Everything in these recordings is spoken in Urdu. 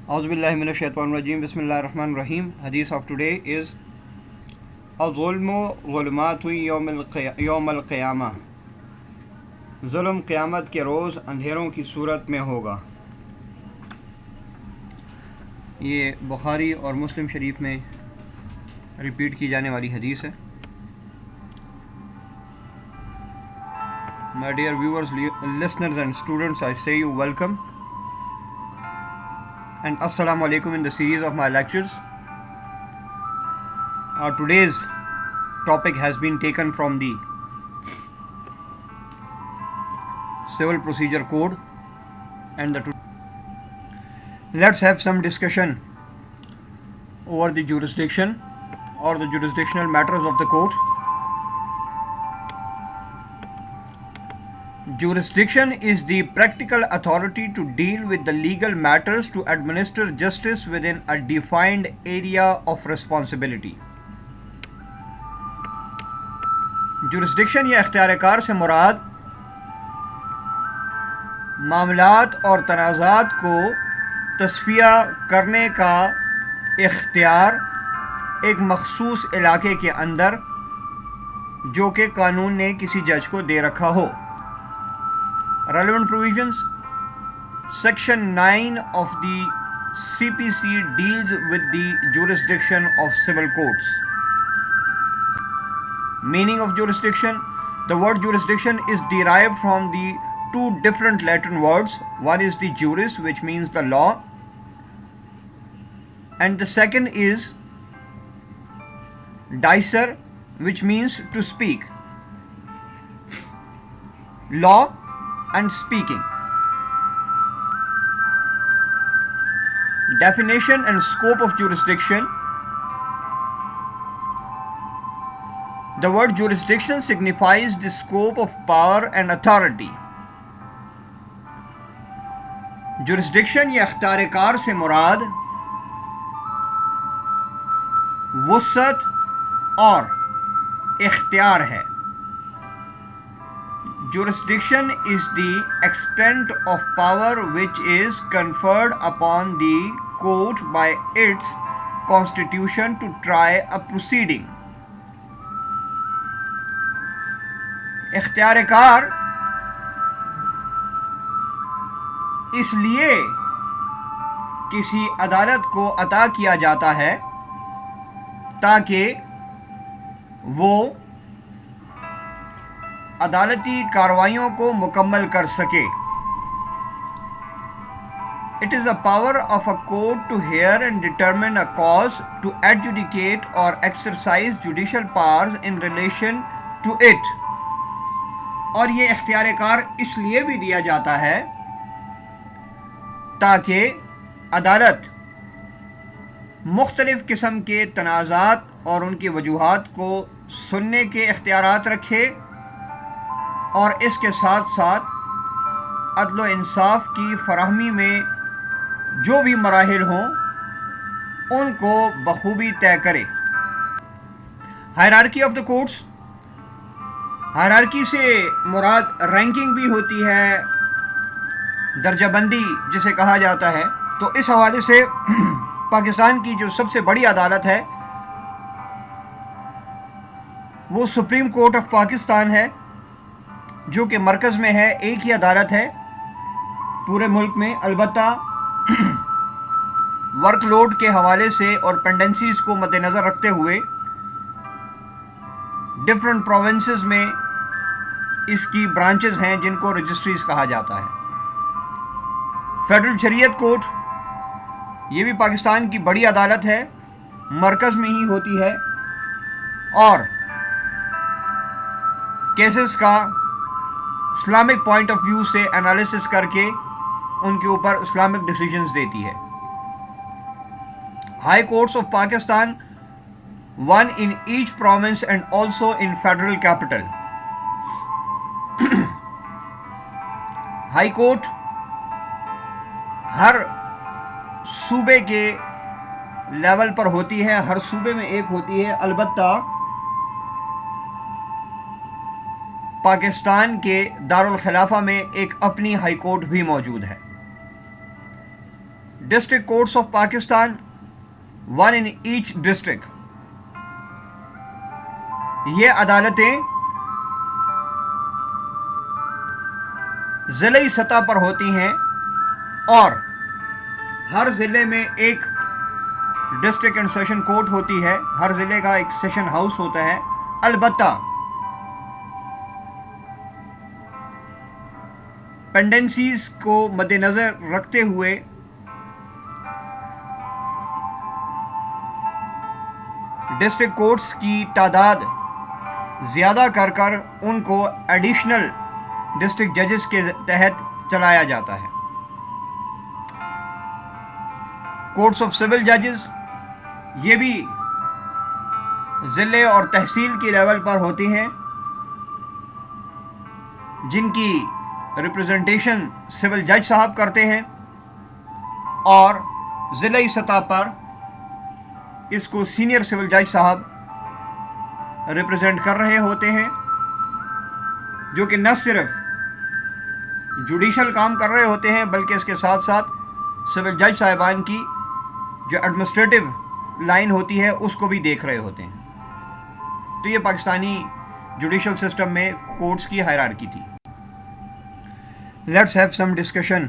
A'udhu billahi minash shaitanir rajim. Bismillahir rahmanir rahim. Hadith of today is Al-Zulmu Zulmatu Yawm al-Qiyamah. ظلم قیامت کے روز اندھیروں کی صورت میں ہوگا. یہ بخاری اور مسلم شریف میں ریپیٹ کی جانے والی حدیث ہے. My dear viewers, listeners and students, I say you welcome and assalamu alaikum in the series of my lectures. Today's topic has been taken from the Civil Procedure Code and let's have some discussion over the jurisdiction or the jurisdictional matters of the court. Jurisdiction is the practical authority to deal with the legal matters to administer justice within a defined area of responsibility. Jurisdiction یا اختیار کار سے مراد معاملات اور تنازعات کو تصفیہ کرنے کا اختیار ایک مخصوص علاقے کے اندر جو کہ قانون نے کسی جج کو دے رکھا ہو. Relevant provisions. Section 9 of the CPC deals with the jurisdiction of civil courts. Meaning of jurisdiction. The word jurisdiction is derived from the two different Latin words. One is the juris, which means the law, and the second is dicere, which means to speak. Law and speaking. Definition and scope of jurisdiction. The word jurisdiction signifies the scope of power and authority. Jurisdiction یا اختیار کار سے مراد وسعت اور اختیار ہے. Jurisdiction is the extent of power which is conferred upon the court by its constitution to try a proceeding. اختیار کار اس لیے کسی عدالت کو عطا کیا جاتا ہے تاکہ وہ عدالتی کارروائیوں کو مکمل کر سکے. It is the power of a court to hear and determine a cause, to adjudicate or exercise judicial powers in relation to it. اور یہ اختیار کار اس لیے بھی دیا جاتا ہے تاکہ عدالت مختلف قسم کے تنازعات اور ان کی وجوہات کو سننے کے اختیارات رکھے اور اس کے ساتھ ساتھ عدل و انصاف کی فراہمی میں جو بھی مراحل ہوں ان کو بخوبی طے کرے. Hierarchy of the courts. Hierarchy سے مراد رینکنگ بھی ہوتی ہے, درجہ بندی جسے کہا جاتا ہے. تو اس حوالے سے پاکستان کی جو سب سے بڑی عدالت ہے وہ سپریم کورٹ آف پاکستان ہے, جو کہ مرکز میں ہے. ایک ہی عدالت ہے پورے ملک میں. البتہ ورک لوڈ کے حوالے سے اور پینڈنسیز کو مد نظر رکھتے ہوئے ڈفرینٹ پروونسز میں اس کی برانچز ہیں جن کو رجسٹریز کہا جاتا ہے. فیڈرل شریعت کورٹ یہ بھی پاکستان کی بڑی عدالت ہے, مرکز میں ہی ہوتی ہے اور کیسز کا اسلامک پوائنٹ آف ویو سے انالیسس کر کے ان کے اوپر اسلامک ڈیسیجنز دیتی ہے. High Courts of Pakistan, one in each province and also in federal capital. High Court ہر صوبے کے لیول پر ہوتی ہے, ہر صوبے میں ایک ہوتی ہے. البتہ پاکستان کے دارالخلافہ میں ایک اپنی ہائی کورٹ بھی موجود ہے. district courts of Pakistan, one in each district. یہ عدالتیں ضلعی سطح پر ہوتی ہیں اور ہر ضلع میں ایک ڈسٹرکٹ اینڈ سیشن کورٹ ہوتی ہے. ہر ضلع کا ایک سیشن ہاؤس ہوتا ہے. البتہ پینڈنسیز کو مد نظر رکھتے ہوئے ڈسٹرکٹ کورٹس کی تعداد زیادہ کر ان کو ایڈیشنل ڈسٹرکٹ ججز کے تحت چلایا جاتا ہے. کورٹس آف سول ججز یہ بھی ضلع اور تحصیل کی لیول پر ہوتی ہیں جن کی ریپریزنٹیشن سول جج صاحب کرتے ہیں اور ضلعی سطح پر اس کو سینئر سول جج صاحب ریپریزنٹ کر رہے ہوتے ہیں جو کہ نہ صرف جوڈیشل کام کر رہے ہوتے ہیں بلکہ اس کے ساتھ ساتھ سول جج صاحبان کی جو ایڈمنسٹریٹو لائن ہوتی ہے اس کو بھی دیکھ رہے ہوتے ہیں. تو یہ پاکستانی جوڈیشل سسٹم میں کورٹس کی ہائرارکی تھی. Let's have some discussion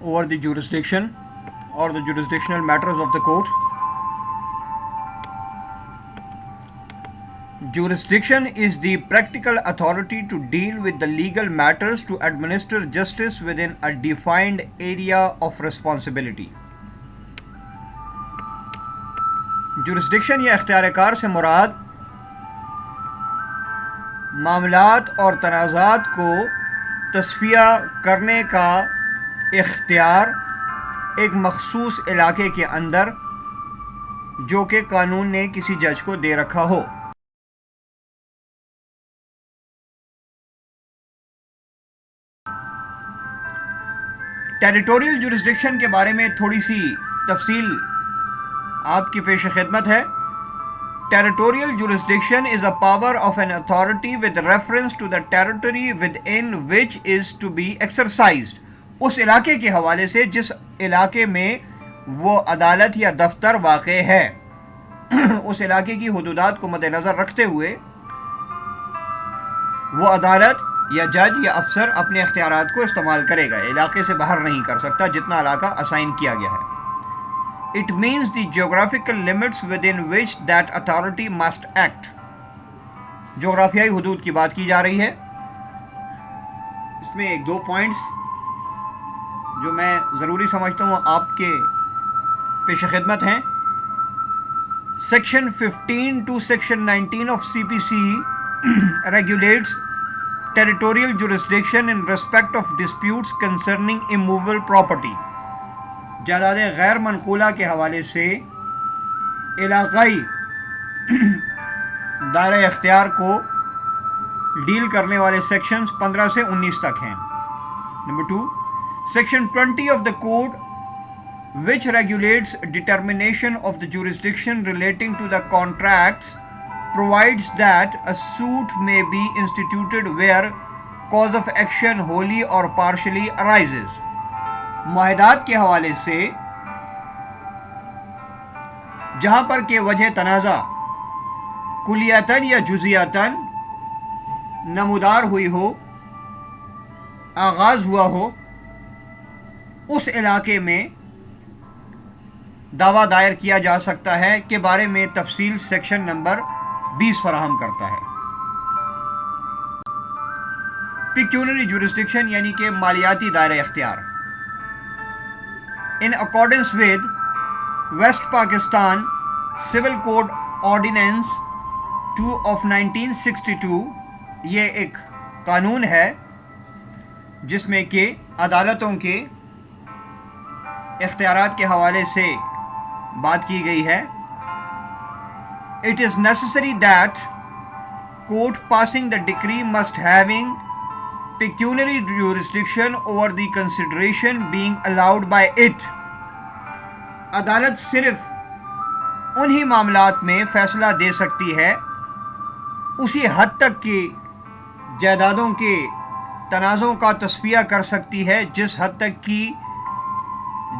over the jurisdiction اور the jurisdictional matters of the court. Jurisdiction is the practical authority to deal with the legal matters to administer justice within a defined area of responsibility. Jurisdiction یا اختیار کار سے مراد معاملات اور تنازعات کو تصفیہ کرنے کا اختیار ایک مخصوص علاقے کے اندر جو کہ قانون نے کسی جج کو دے رکھا ہو. ٹیریٹوریل جورسڈکشن کے بارے میں تھوڑی سی تفصیل آپ کی پیش خدمت ہے. Territorial jurisdiction is a power of an authority with reference to the territory within which is to be exercised. اس علاقے کے حوالے سے جس علاقے میں وہ عدالت یا دفتر واقع ہے اس علاقے کی حدودات کو مد نظر رکھتے ہوئے وہ عدالت یا جج یا افسر اپنے اختیارات کو استعمال کرے گا. علاقے سے باہر نہیں کر سکتا جتنا علاقہ اسائن کیا گیا ہے. It means the geographical limits within which that authority must act. جغرافیائی حدود کی بات کی جا رہی ہے. اس میں ایک دو پوائنٹس جو میں ضروری سمجھتا ہوں آپ کے پیش خدمت ہیں. Section 15 to Section 19 of CPC regulates territorial jurisdiction in respect of disputes concerning immovable property. جائیداد غیر منقولہ کے حوالے سے علاقائی دائرہ اختیار کو ڈیل کرنے والے سیکشنز 15 سے 19 تک ہیں. Number 2, Section 20 of the Code which regulates determination of the jurisdiction relating to the contracts provides that a suit may be instituted where cause of action wholly or partially arises. معاہدات کے حوالے سے جہاں پر کہ وجہ تنازع کلیتاً یا جزیاتاً نمودار ہوئی ہو، آغاز ہوا ہو، اس علاقے میں دعویٰ دائر کیا جا سکتا ہے کے بارے میں تفصیل سیکشن نمبر 20 فراہم کرتا ہے. پیکیونری جورسڈکشن یعنی کہ مالیاتی دائرہ اختیار. In accordance with West Pakistan Civil Code Ordinance 2 of 1962, یہ ایک قانون ہے جس میں کہ عدالتوں کے اختیارات کے حوالے سے بات کی گئی ہے. It is necessary that court passing the decree must having pecuniary jurisdiction over the consideration being allowed by it. عدالت صرف انہی معاملات میں فیصلہ دے سکتی ہے اسی حد تک کہ جائیدادوں کے تنازع کا تصفیہ کر سکتی ہے جس حد تک کی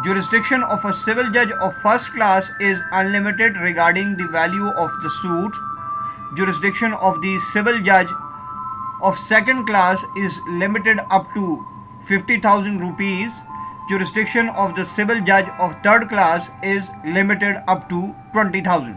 Jurisdiction of a civil judge of first class is unlimited regarding the value of the suit. Jurisdiction of the civil judge of second class is limited up to 50,000 rupees. Jurisdiction of the civil judge of third class is limited up to 20,000.